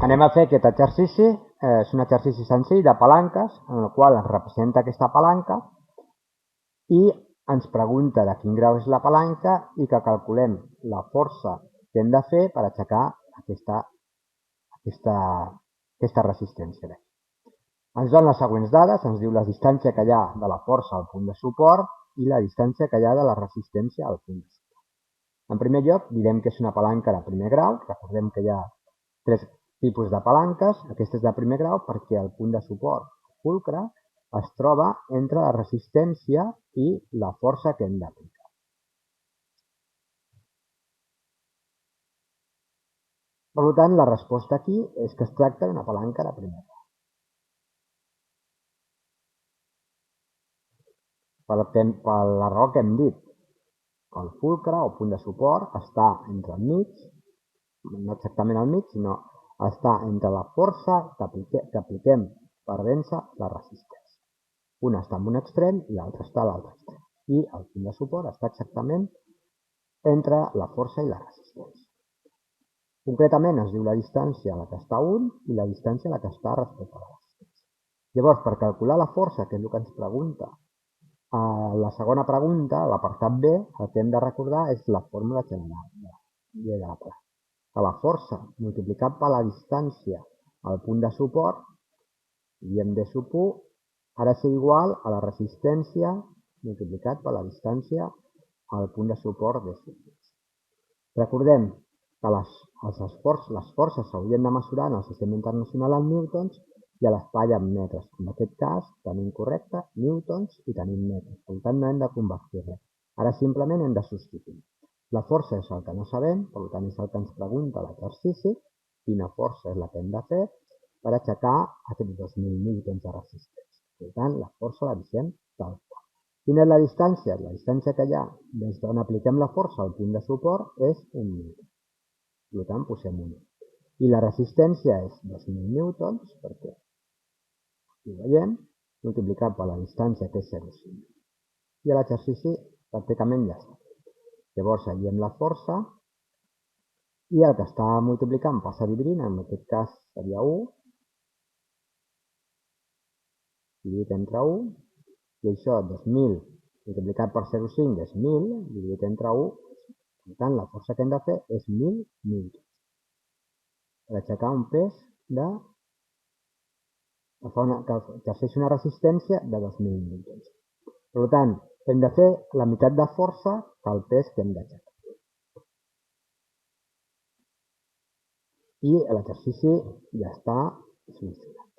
Anem a fer aquest exercici. És un exercici senzill de palanques, en el qual ens representa aquesta palanca i ens pregunta de quin grau és la palanca i que calculem la força que hem de fer per aixecar aquesta resistència. Ens dona les següents dades, ens diu la distància que hi ha de la força al punt de suport i la distància que hi ha de la resistència al punt de suport. En primer lloc, direm que és una palanca de primer grau. Recordem que hi ha tres tipus de palanques. Aquesta és de primer grau perquè el punt de suport, fulcre, es troba entre la resistència i la força que hem d'aplicar. Per tant, la resposta aquí és que es tracta d'una palanca de primer grau. Per la raó que hem dit, el fulcre o punt de suport està entre el mig, no exactament al mig, sinó està entre la força que apliquem per vèncer la resistència. Una està en un extrem i l'altra està a l'altre extrem. I el punt de suport està exactament entre la força i la resistència. Concretament es diu la distància a la que està un i la distància a la que està respecte a la resistència. Llavors, per calcular la força, que és el que ens pregunta a la segona pregunta, a l'apartat B, el que hem de recordar és la fórmula general de la palanca. Que la força multiplicat per la distància al punt de suport, diem D sub 1, ha de ser igual a la resistència multiplicat per la distància al punt de suport D sub 2. Recordem que les forces s'haurien de mesurar en el sistema internacional en newtons i a l'espai en metres. En aquest cas tenim correcte newtons i tenim metres. Per tant, no hem de convertir res. Ara simplement hem de substituir. La força és el que no sabem, per tant és el que ens pregunta l'exercici, quina força és la que hem de fer per aixecar aquests 2.000 newtons de resistència. Per tant, la força la deixem tal qual. Quina és la distància? La distància que hi ha des d'on apliquem la força al punt de suport és 1 newton. Per tant, posem 1. I la resistència és 2.000 newtons, perquè ho veiem, multiplicat per la distància que és 0,5. I l'exercici pràcticament ja està. Llavors, seguim la força i el que està multiplicant passa dividint, en aquest cas seria 1, dividit entre 1, i això 2.000 multiplicat per 0,5 és 1.000, dividit entre 1, per tant la força que hem de fer és 1.000 newtons. Per aixecar un pes que exerceix una resistència de 2.000 newtons. Per tant, hem de fer la meitat de força que el pes que hem d'aixecar. I l'exercici ja està solucionat.